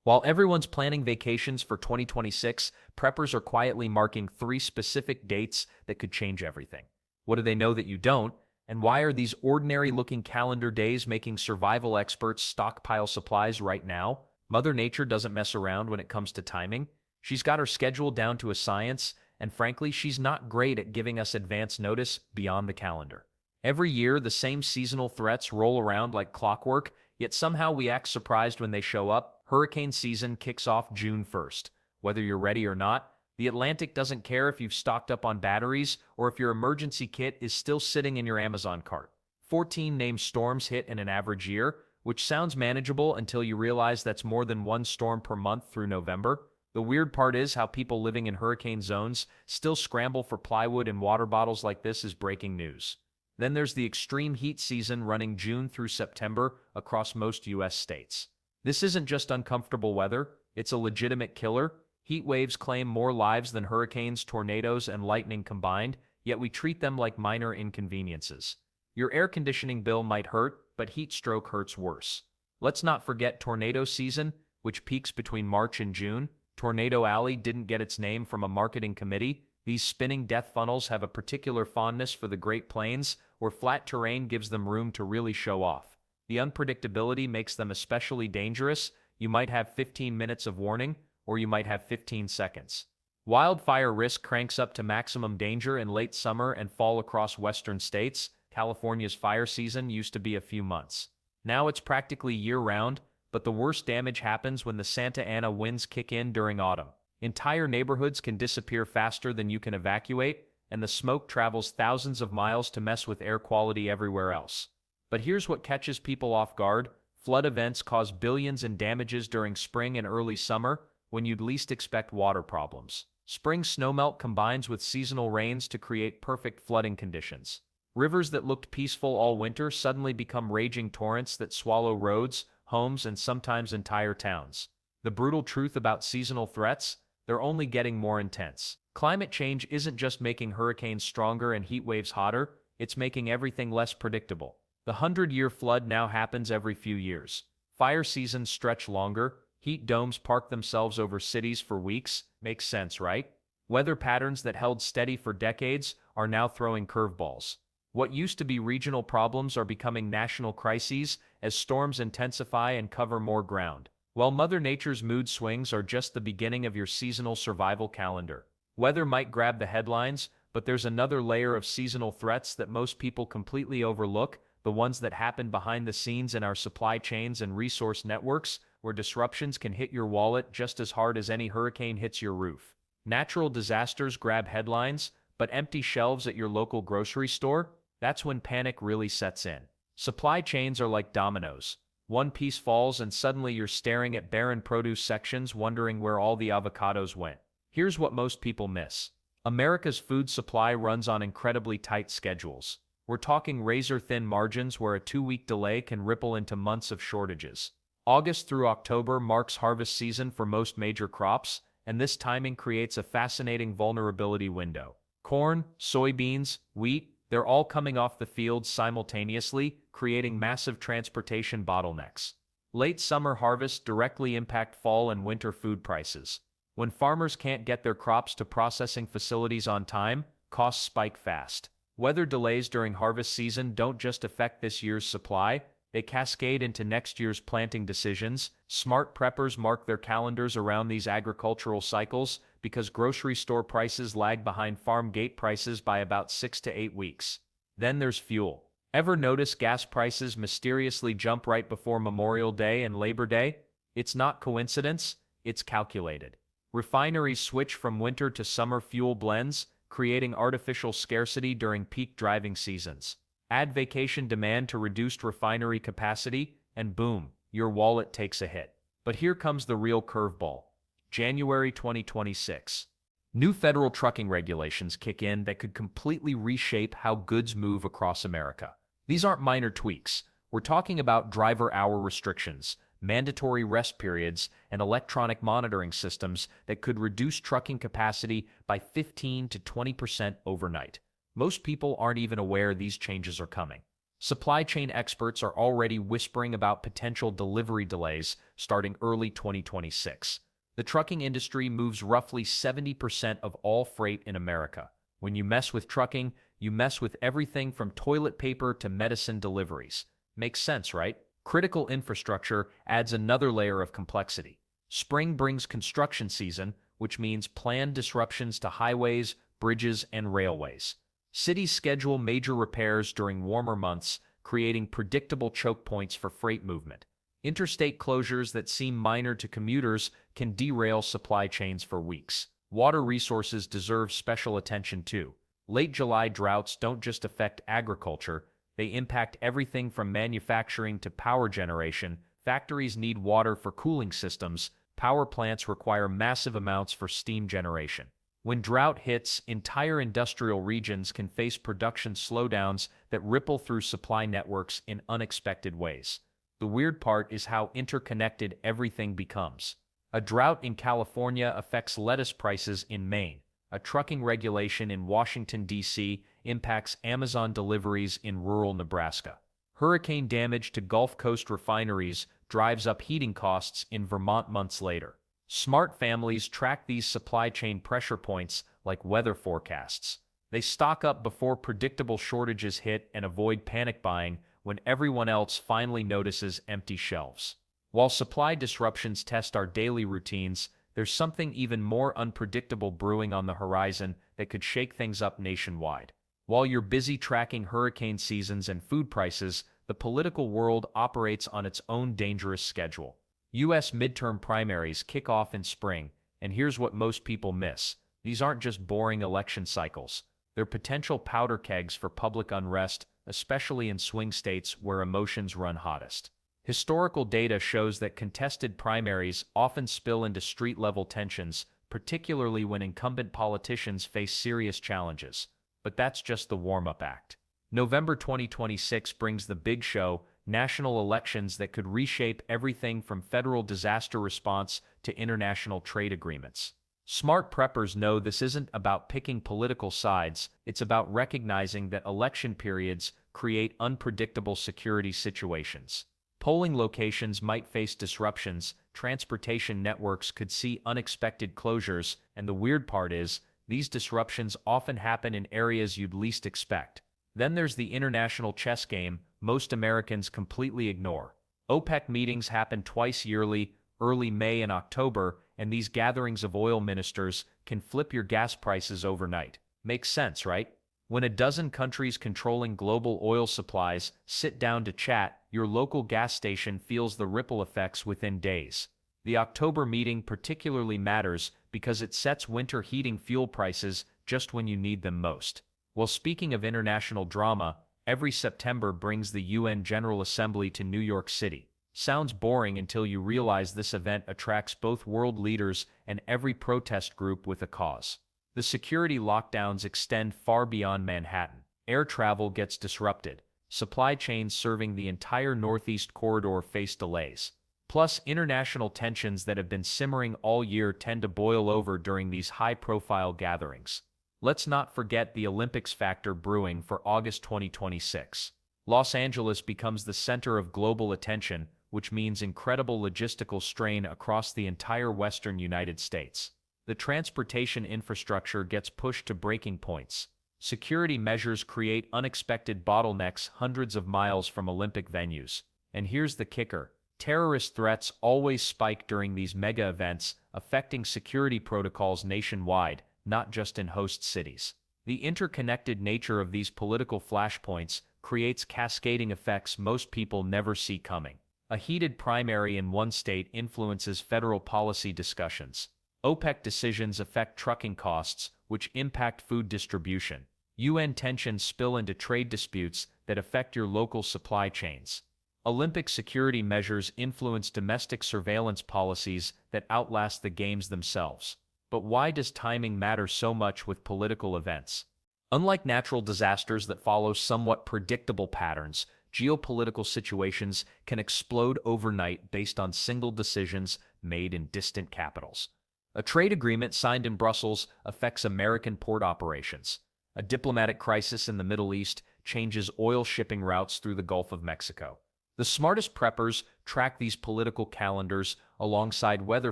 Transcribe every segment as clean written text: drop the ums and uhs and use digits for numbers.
While everyone's planning vacations for 2026, preppers are quietly marking three specific dates that could change everything. What do they know that you don't? And why are these ordinary-looking calendar days making survival experts stockpile supplies right now? Mother Nature doesn't mess around when it comes to timing. She's got her schedule down to a science, and frankly, she's not great at giving us advance notice beyond the calendar. Every year, the same seasonal threats roll around like clockwork, yet somehow we act surprised when they show up. Hurricane season kicks off June 1st. Whether you're ready or not, the Atlantic doesn't care if you've stocked up on batteries or if your emergency kit is still sitting in your Amazon cart. 14 named storms hit in an average year, which sounds manageable until you realize that's more than one storm per month through November. The weird part is how people living in hurricane zones still scramble for plywood and water bottles like this is breaking news. Then there's the extreme heat season running June through September across most U.S. states. This isn't just uncomfortable weather, it's a legitimate killer. Heat waves claim more lives than hurricanes, tornadoes, and lightning combined, yet we treat them like minor inconveniences. Your air conditioning bill might hurt, but heat stroke hurts worse. Let's not forget tornado season, which peaks between March and June. Tornado Alley didn't get its name from a marketing committee. These spinning death funnels have a particular fondness for the Great Plains, where flat terrain gives them room to really show off. The unpredictability makes them especially dangerous. You might have 15 minutes of warning, or you might have 15 seconds. Wildfire risk cranks up to maximum danger in late summer and fall across western states. California's fire season used to be a few months. Now it's practically year-round, but the worst damage happens when the Santa Ana winds kick in during autumn. Entire neighborhoods can disappear faster than you can evacuate, and the smoke travels thousands of miles to mess with air quality everywhere else. But here's what catches people off guard. Flood events cause billions in damages during spring and early summer, when you'd least expect water problems. Spring snowmelt combines with seasonal rains to create perfect flooding conditions. Rivers that looked peaceful all winter suddenly become raging torrents that swallow roads, homes, and sometimes entire towns. The brutal truth about seasonal threats: they're only getting more intense. Climate change isn't just making hurricanes stronger and heat waves hotter, it's making everything less predictable. The 100-year flood now happens every few years. Fire seasons stretch longer. Heat domes park themselves over cities for weeks. Makes sense, right? Weather patterns that held steady for decades are now throwing curveballs. What used to be regional problems are becoming national crises as storms intensify and cover more ground. While Mother Nature's mood swings are just the beginning of your seasonal survival calendar. Weather might grab the headlines, but there's another layer of seasonal threats that most people completely overlook, the ones that happen behind the scenes in our supply chains and resource networks, where disruptions can hit your wallet just as hard as any hurricane hits your roof. Natural disasters grab headlines, but empty shelves at your local grocery store? That's when panic really sets in. Supply chains are like dominoes. One piece falls and suddenly you're staring at barren produce sections wondering where all the avocados went. Here's what most people miss. America's food supply runs on incredibly tight schedules. We're talking razor-thin margins where a 2-week delay can ripple into months of shortages. August through October marks harvest season for most major crops, and this timing creates a fascinating vulnerability window. Corn, soybeans, wheat, they're all coming off the fields simultaneously, creating massive transportation bottlenecks. Late summer harvests directly impact fall and winter food prices. When farmers can't get their crops to processing facilities on time, costs spike fast. Weather delays during harvest season don't just affect this year's supply, they cascade into next year's planting decisions. Smart preppers mark their calendars around these agricultural cycles because grocery store prices lag behind farm gate prices by about 6 to 8 weeks. Then there's fuel. Ever notice gas prices mysteriously jump right before Memorial Day and Labor Day? It's not coincidence, it's calculated. Refineries switch from winter to summer fuel blends, creating artificial scarcity during peak driving seasons. Add vacation demand to reduced refinery capacity, and boom, your wallet takes a hit. But here comes the real curveball. January 2026. New federal trucking regulations kick in that could completely reshape how goods move across America. These aren't minor tweaks. We're talking about driver-hour restrictions, mandatory rest periods, and electronic monitoring systems that could reduce trucking capacity by 15 to 20% overnight. Most people aren't even aware these changes are coming. Supply chain experts are already whispering about potential delivery delays starting early 2026. The trucking industry moves roughly 70% of all freight in America. When you mess with trucking, you mess with everything from toilet paper to medicine deliveries. Makes sense, right? Critical infrastructure adds another layer of complexity. Spring brings construction season, which means planned disruptions to highways, bridges, and railways. Cities schedule major repairs during warmer months, creating predictable choke points for freight movement. Interstate closures that seem minor to commuters can derail supply chains for weeks. Water resources deserve special attention too. Late July droughts don't just affect agriculture, they impact everything from manufacturing to power generation. Factories need water for cooling systems. Power plants require massive amounts for steam generation. When drought hits, entire industrial regions can face production slowdowns that ripple through supply networks in unexpected ways. The weird part is how interconnected everything becomes. A drought in California affects lettuce prices in Maine. A trucking regulation in Washington, D.C. impacts Amazon deliveries in rural Nebraska. Hurricane damage to Gulf Coast refineries drives up heating costs in Vermont months later. Smart families track these supply chain pressure points like weather forecasts. They stock up before predictable shortages hit and avoid panic buying when everyone else finally notices empty shelves. While supply disruptions test our daily routines, there's something even more unpredictable brewing on the horizon that could shake things up nationwide. While you're busy tracking hurricane seasons and food prices, the political world operates on its own dangerous schedule. U.S. midterm primaries kick off in spring, and here's what most people miss. These aren't just boring election cycles. They're potential powder kegs for public unrest, especially in swing states where emotions run hottest. Historical data shows that contested primaries often spill into street-level tensions, particularly when incumbent politicians face serious challenges. But that's just the warm-up act. November 2026 brings the big show, national elections that could reshape everything from federal disaster response to international trade agreements. Smart preppers know this isn't about picking political sides, it's about recognizing that election periods create unpredictable security situations. Polling locations might face disruptions, transportation networks could see unexpected closures, and the weird part is, these disruptions often happen in areas you'd least expect. Then there's the international chess game most Americans completely ignore. OPEC meetings happen twice yearly, early May and October, and these gatherings of oil ministers can flip your gas prices overnight. Makes sense, right? When a dozen countries controlling global oil supplies sit down to chat, your local gas station feels the ripple effects within days. The October meeting particularly matters because it sets winter heating fuel prices just when you need them most. Well, speaking of international drama, every September brings the UN General Assembly to New York City. Sounds boring until you realize this event attracts both world leaders and every protest group with a cause. The security lockdowns extend far beyond Manhattan. Air travel gets disrupted. Supply chains serving the entire Northeast corridor face delays. Plus, international tensions that have been simmering all year tend to boil over during these high-profile gatherings. Let's not forget the Olympics factor brewing for August 2026. Los Angeles becomes the center of global attention, which means incredible logistical strain across the entire western United States. The transportation infrastructure gets pushed to breaking points. Security measures create unexpected bottlenecks hundreds of miles from Olympic venues. And here's the kicker. Terrorist threats always spike during these mega events, affecting security protocols nationwide, not just in host cities. The interconnected nature of these political flashpoints creates cascading effects most people never see coming. A heated primary in one state influences federal policy discussions. OPEC decisions affect trucking costs, which impact food distribution. UN tensions spill into trade disputes that affect your local supply chains. Olympic security measures influence domestic surveillance policies that outlast the games themselves. But why does timing matter so much with political events? Unlike natural disasters that follow somewhat predictable patterns, geopolitical situations can explode overnight based on single decisions made in distant capitals. A trade agreement signed in Brussels affects American port operations. A diplomatic crisis in the Middle East changes oil shipping routes through the Gulf of Mexico. The smartest preppers track these political calendars alongside weather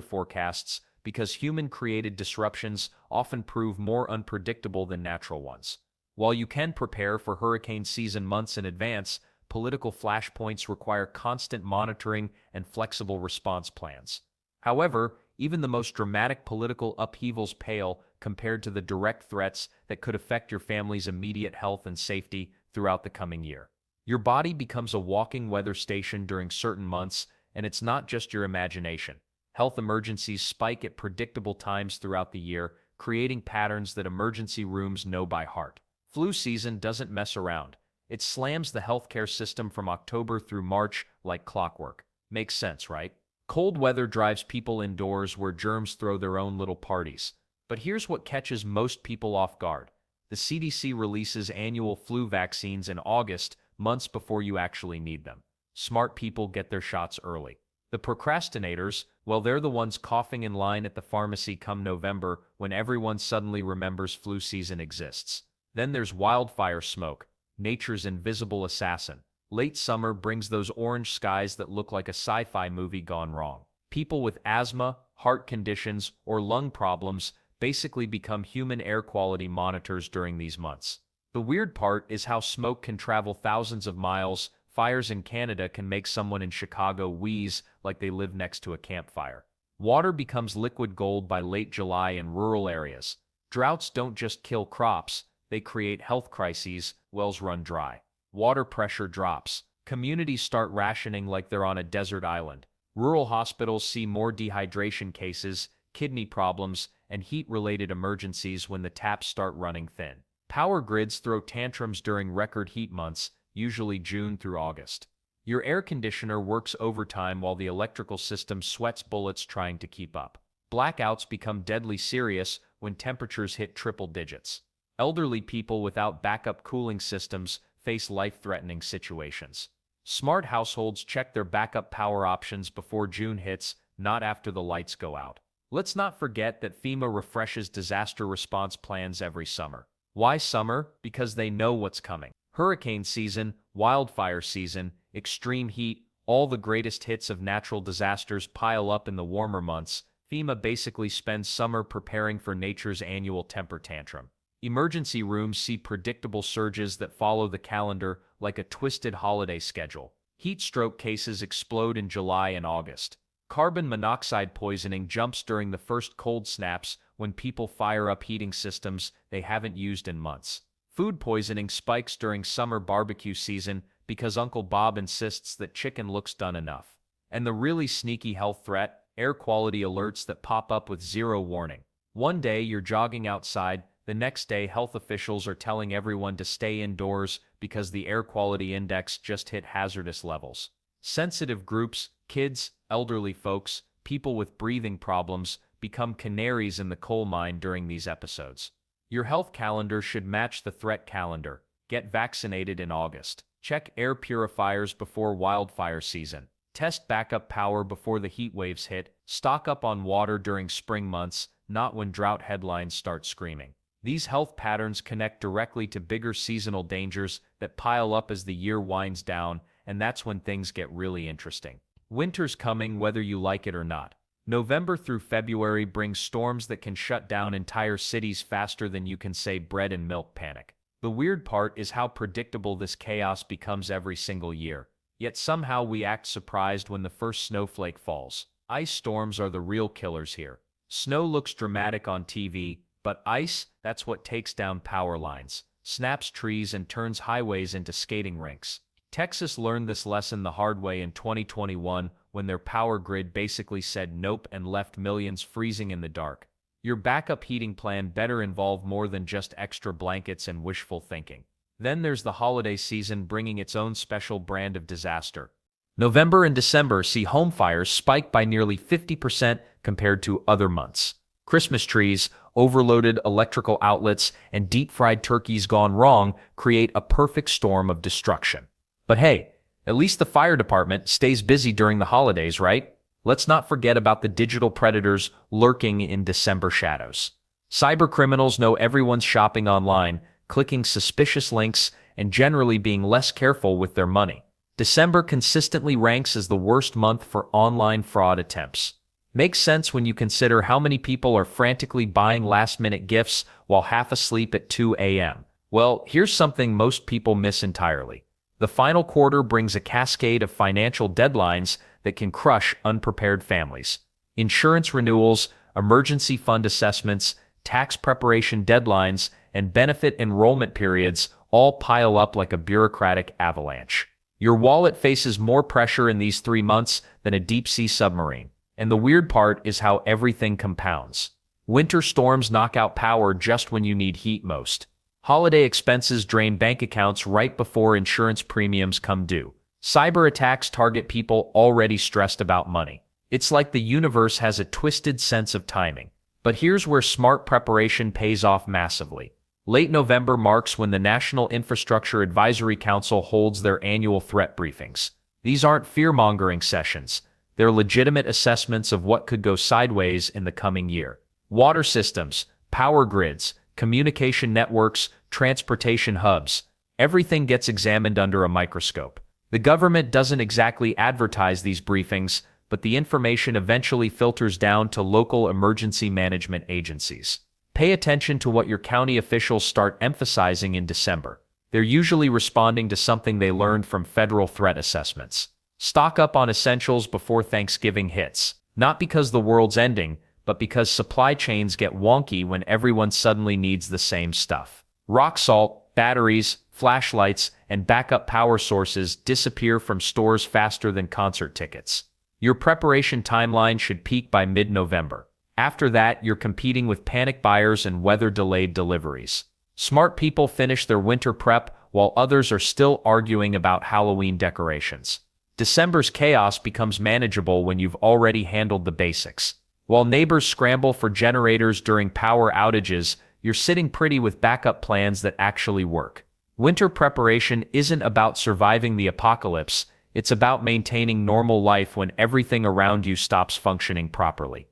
forecasts because human-created disruptions often prove more unpredictable than natural ones. While you can prepare for hurricane season months in advance, political flashpoints require constant monitoring and flexible response plans. However, even the most dramatic political upheavals pale compared to the direct threats that could affect your family's immediate health and safety throughout the coming year. Your body becomes a walking weather station during certain months, and it's not just your imagination. Health emergencies spike at predictable times throughout the year, creating patterns that emergency rooms know by heart. Flu season doesn't mess around. It slams the healthcare system from October through March like clockwork. Makes sense, right? Cold weather drives people indoors where germs throw their own little parties. But here's what catches most people off guard. The CDC releases annual flu vaccines in August, months before you actually need them. Smart people get their shots early. The procrastinators, well, they're the ones coughing in line at the pharmacy come November when everyone suddenly remembers flu season exists. Then there's wildfire smoke, nature's invisible assassin. Late summer brings those orange skies that look like a sci-fi movie gone wrong. People with asthma, heart conditions, or lung problems basically become human air quality monitors during these months. The weird part is how smoke can travel thousands of miles. Fires in Canada can make someone in Chicago wheeze like they live next to a campfire. Water becomes liquid gold by late July in rural areas. Droughts don't just kill crops, they create health crises. Wells run dry. Water pressure drops. Communities start rationing like they're on a desert island. Rural hospitals see more dehydration cases, kidney problems, and heat-related emergencies when the taps start running thin. Power grids throw tantrums during record heat months, usually June through August. Your air conditioner works overtime while the electrical system sweats bullets trying to keep up. Blackouts become deadly serious when temperatures hit triple digits. Elderly people without backup cooling systems face life-threatening situations. Smart households check their backup power options before June hits, not after the lights go out. Let's not forget that FEMA refreshes disaster response plans every summer. Why summer? Because they know what's coming. Hurricane season, wildfire season, extreme heat, all the greatest hits of natural disasters pile up in the warmer months. FEMA basically spends summer preparing for nature's annual temper tantrum. Emergency rooms see predictable surges that follow the calendar like a twisted holiday schedule. Heat stroke cases explode in July and August. Carbon monoxide poisoning jumps during the first cold snaps when people fire up heating systems they haven't used in months. Food poisoning spikes during summer barbecue season because Uncle Bob insists that chicken looks done enough. And the really sneaky health threat, air quality alerts that pop up with zero warning. One day you're jogging outside, the next day health officials are telling everyone to stay indoors because the air quality index just hit hazardous levels. Sensitive groups, kids, elderly folks, people with breathing problems, become canaries in the coal mine during these episodes. Your health calendar should match the threat calendar. Get vaccinated in August. Check air purifiers before wildfire season. Test backup power before the heat waves hit. Stock up on water during spring months, not when drought headlines start screaming. These health patterns connect directly to bigger seasonal dangers that pile up as the year winds down, and that's when things get really interesting. Winter's coming whether you like it or not. November through February brings storms that can shut down entire cities faster than you can say bread and milk panic. The weird part is how predictable this chaos becomes every single year. Yet somehow we act surprised when the first snowflake falls. Ice storms are the real killers here. Snow looks dramatic on TV, but ice, that's what takes down power lines, snaps trees and turns highways into skating rinks. Texas learned this lesson the hard way in 2021 when their power grid basically said nope and left millions freezing in the dark. Your backup heating plan better involve more than just extra blankets and wishful thinking. Then there's the holiday season bringing its own special brand of disaster. November and December see home fires spike by nearly 50% compared to other months. Christmas trees, overloaded electrical outlets, and deep-fried turkeys gone wrong create a perfect storm of destruction. But hey, at least the fire department stays busy during the holidays, right? Let's not forget about the digital predators lurking in December shadows. Cybercriminals know everyone's shopping online, clicking suspicious links and generally being less careful with their money. December consistently ranks as the worst month for online fraud attempts. Makes sense when you consider how many people are frantically buying last-minute gifts while half asleep at 2 a.m. Well, here's something most people miss entirely. The final quarter brings a cascade of financial deadlines that can crush unprepared families. Insurance renewals, emergency fund assessments, tax preparation deadlines, and benefit enrollment periods all pile up like a bureaucratic avalanche. Your wallet faces more pressure in these 3 months than a deep-sea submarine. And the weird part is how everything compounds. Winter storms knock out power just when you need heat most. Holiday expenses drain bank accounts right before insurance premiums come due. Cyber attacks target people already stressed about money. It's like the universe has a twisted sense of timing. But here's where smart preparation pays off massively. Late November marks when the National Infrastructure Advisory Council holds their annual threat briefings. These aren't fear-mongering sessions. They're legitimate assessments of what could go sideways in the coming year. Water systems, power grids, communication networks, transportation hubs. Everything gets examined under a microscope. The government doesn't exactly advertise these briefings, but the information eventually filters down to local emergency management agencies. Pay attention to what your county officials start emphasizing in December. They're usually responding to something they learned from federal threat assessments. Stock up on essentials before Thanksgiving hits. Not because the world's ending, but because supply chains get wonky when everyone suddenly needs the same stuff. Rock salt, batteries, flashlights, and backup power sources disappear from stores faster than concert tickets. Your preparation timeline should peak by mid-November. After that, you're competing with panic buyers and weather-delayed deliveries. Smart people finish their winter prep while others are still arguing about Halloween decorations. December's chaos becomes manageable when you've already handled the basics. While neighbors scramble for generators during power outages, you're sitting pretty with backup plans that actually work. Winter preparation isn't about surviving the apocalypse, it's about maintaining normal life when everything around you stops functioning properly.